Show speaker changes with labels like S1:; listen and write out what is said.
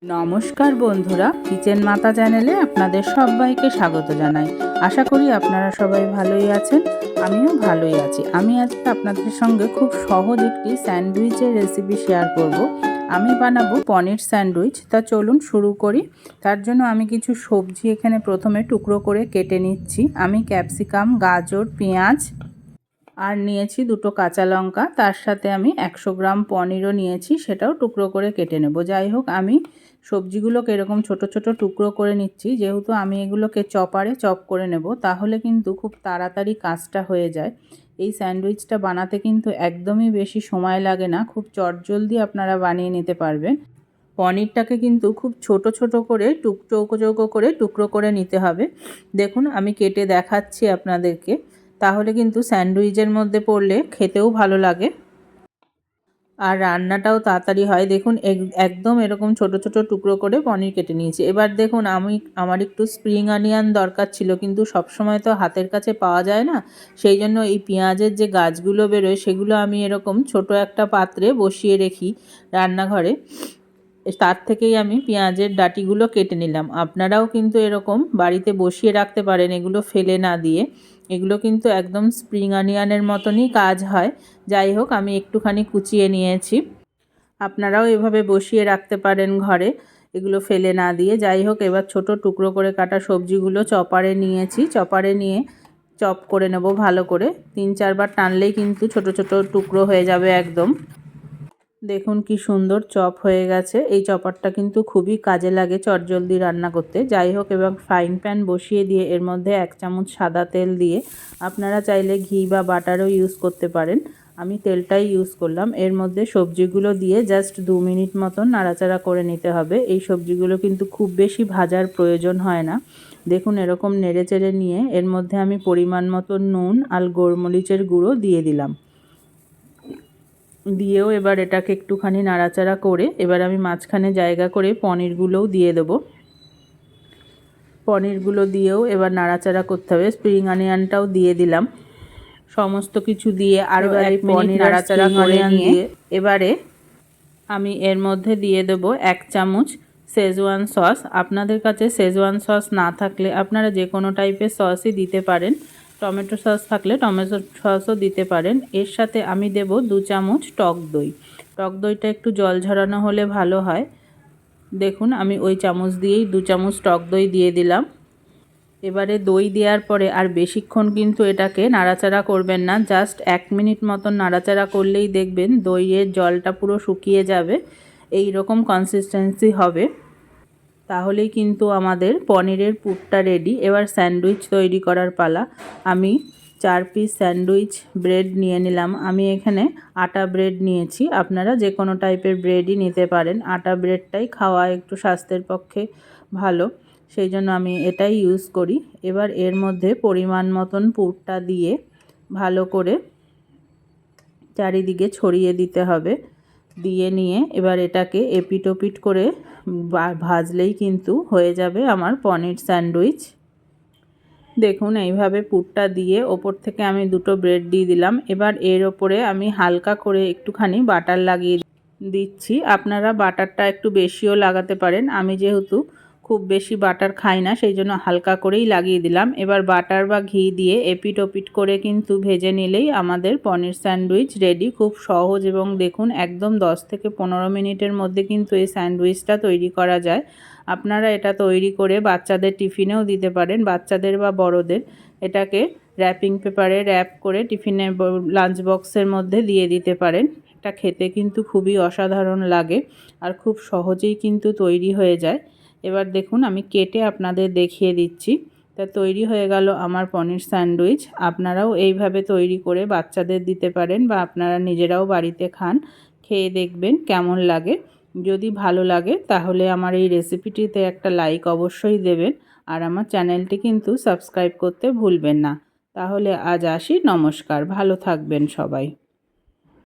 S1: নমস্কার বন্ধুরা, কিচেন মাতা চ্যানেলে আপনাদের সবাইকে স্বাগত জানাই। আশা করি আপনারা সবাই ভালোই আছেন, আমিও ভালোই আছি। আমি আজকে আপনাদের সঙ্গে খুব সহজ একটি স্যান্ডউইচের রেসিপি শেয়ার করব। আমি বানাবো পনির স্যান্ডউইচ। তা চলুন শুরু করি। তার জন্য আমি কিছু সবজি এখানে প্রথমে টুকরো করে কেটে নিচ্ছি। আমি ক্যাপসিকাম, গাজর, পেঁয়াজ আর নিয়েছি দুটো কাঁচা লঙ্কা। তার সাথে আমি 100 গ্রাম পনিরও নিয়েছি, সেটাও টুকরো করে কেটে নেব। যাই হোক, আমি সবজিগুলোকে এরকম ছোট ছোট টুকরো করে নিচ্ছি, যেহেতু আমি এগুলোকে চপারে চপ করে নেব, তাহলে কিন্তু খুব তাড়াতাড়ি কাজটা হয়ে যায়। এই স্যান্ডউইচটা বানাতে কিন্তু একদমই বেশি সময় লাগে না, খুব চটজলদি আপনারা বানিয়ে নিতে পারবেন। পনিরটাকে কিন্তু খুব ছোট ছোট করে চৌকো চৌকো করে টুকরো করে নিতে হবে। দেখুন, আমি কেটে দেখাচ্ছি আপনাদেরকে, তাহলে কিন্তু স্যান্ডউইচের মধ্যে পড়লে খেতেও ভালো লাগে আর রান্নাটাও তাড়াতাড়ি হয়। দেখুন, একদম এরকম ছোট ছোট টুকরো করে পনির কেটে নিয়েছি। এবার দেখুন, আমার একটু স্প্রিং অনিয়ন দরকার ছিল, কিন্তু সবসময় তো হাতের কাছে পাওয়া যায় না। সেই জন্য এই পেঁয়াজের যে গাছগুলো বেরোয়, সেগুলো আমি এরকম ছোট একটা পাত্রে বসিয়ে রেখি রান্নাঘরে। তার থেকেই আমি পেঁয়াজের ডাঁটিগুলো কেটে নিলাম। আপনারাও কিন্তু এরকম বাড়িতে বসিয়ে রাখতে পারেন, এগুলো ফেলে না দিয়ে। এগুলো কিন্তু একদম স্প্রিং অনিয়নের মতনই কাজ হয়। যাই হোক, আমি একটুখানি কুচিয়ে নিয়েছি। আপনারাও এভাবে বসিয়ে রাখতে পারেন ঘরে, এগুলো ফেলে না দিয়ে। যাই হোক, এবার ছোট টুকরো করে কাটা সবজিগুলো চপারে নিয়েছি। চপারে নিয়ে চপ করে নেব ভালো করে। 3-4 বার টানলেই কিন্তু ছোট ছোট টুকরো হয়ে যাবে একদম। দেখুন কি সুন্দর চপ হয়ে গেছে। এই চপারটা কিন্তু খুবই কাজে লাগে চটজলদি রান্না করতে। যাই হোক, এবার ফ্রাইং প্যান বসিয়ে দিয়ে এর মধ্যে 1 চামচ সাদা তেল দিয়ে, আপনারা চাইলে ঘি বা বাটারও ইউজ করতে পারেন, আমি তেলটাই ইউজ করলাম। এর মধ্যে সবজিগুলো দিয়ে জাস্ট 2 মিনিট মতন নাড়াচাড়া করে নিতে হবে। এই সবজিগুলো কিন্তু খুব বেশি ভাজার প্রয়োজন হয় না। দেখুন, এরকম নেড়েচেড়ে নিয়ে এর মধ্যে আমি পরিমাণ মতো নুন আর গোলমরিচের গুঁড়ো দিয়ে দিলাম। দিয়েও এবার এটাকে একটুখানি নাড়াচাড়া করে এবার আমি মাঝখানে জায়গা করে পনিরগুলোও দিয়ে দেবো। পনিরগুলো দিয়েও এবার নাড়াচাড়া করতে হবে। স্প্রিং অনিয়নটাও দিয়ে দিলাম। সমস্ত কিছু দিয়ে আরও 1 মিনিট নাড়াচাড়া করে নিয়ে এবারে আমি এর মধ্যে দিয়ে দেবো 1 চামচ শেজওয়ান সস। আপনাদের কাছে শেজওয়ান সস না থাকলে আপনারা যে কোনো টাইপের সসই দিতে পারেন। টমেটো সস থাকলে টমেটো সসও দিতে পারেন। এর সাথে আমি দেব 2 চামচ টক দই। টক দইটা একটু জল ঝরানো হলে ভালো হয়। দেখুন, আমি ওই চামচ দিয়েই 2 চামচ টক দই দিয়ে দিলাম। এবারে দই দেওয়ার পরে আর বেশিক্ষণ কিন্তু এটাকে নাড়াচাড়া করবেন না, জাস্ট 1 মিনিট মতন নাড়াচাড়া করলেই দেখবেন দইয়ের জলটা পুরো শুকিয়ে যাবে। এই রকম কনসিস্টেন্সি হবে, তাহলেই কিন্তু আমাদের পনিরের পুরটা রেডি। এবার স্যান্ডউইচ তৈরি করার পালা। আমি 4 পিস স্যান্ডউইচ ব্রেড নিয়ে নিলাম। আমি এখানে আটা ব্রেড নিয়েছি, আপনারা যে কোনো টাইপের ব্রেডই নিতে পারেন। আটা ব্রেডটাই খাওয়া একটু স্বাস্থ্যের পক্ষে ভালো, সেই জন্য আমি এটাই ইউজ করি। এবার এর মধ্যে পরিমাণ মতন পুরটা দিয়ে ভালো করে চারিদিকে ছড়িয়ে দিতে হবে। দিয়ে নিয়ে এবার এটাকে এপিট ওপিট করে ভাজলেই কিন্তু হয়ে যাবে আমার পনির স্যান্ডউইচ। দেখুন, এইভাবে পুরটা দিয়ে ওপর থেকে আমি 2টো ব্রেড দিয়ে দিলাম। এবার এর ওপরে আমি হালকা করে একটুখানি বাটার লাগিয়ে দিচ্ছি। আপনারা বাটারটা একটু বেশিও লাগাতে পারেন। আমি যেহেতু খুব বেশি বাটার খাই না, সেই জন্য হালকা করেই লাগিয়ে দিলাম। এবার বাটার বা ঘি দিয়ে এপিট ওপিট করে কিন্তু ভেজে নিলেই আমাদের পনির স্যান্ডউইচ রেডি। খুব সহজ, এবং দেখুন একদম 10 থেকে 15 মিনিটের মধ্যে কিন্তু এই স্যান্ডউইচটা তৈরি করা যায়। আপনারা এটা তৈরি করে বাচ্চাদের টিফিনেও দিতে পারেন, বাচ্চাদের বা বড়দের। এটাকে র্যাপিং পেপারে র্যাপ করে টিফিনে লাঞ্চ বক্সের মধ্যে দিয়ে দিতে পারেন। এটা খেতে কিন্তু খুবই অসাধারণ লাগে আর খুব সহজেই কিন্তু তৈরি হয়ে যায়। এবার দেখুন, আমি কেটে আপনাদের দেখিয়ে দিচ্ছি। তা তৈরি হয়ে গেল আমার পনির স্যান্ডউইচ। আপনারাও এইভাবে তৈরি করে বাচ্চাদের দিতে পারেন, বা আপনারা নিজেরাও বাড়িতে খান। খেয়ে দেখবেন কেমন লাগে। যদি ভালো লাগে তাহলে আমার এই রেসিপিটিতে একটা লাইক অবশ্যই দেবেন, আর আমার চ্যানেলটি কিন্তু সাবস্ক্রাইব করতে ভুলবেন না। তাহলে আজ আসি, নমস্কার, ভালো থাকবেন সবাই।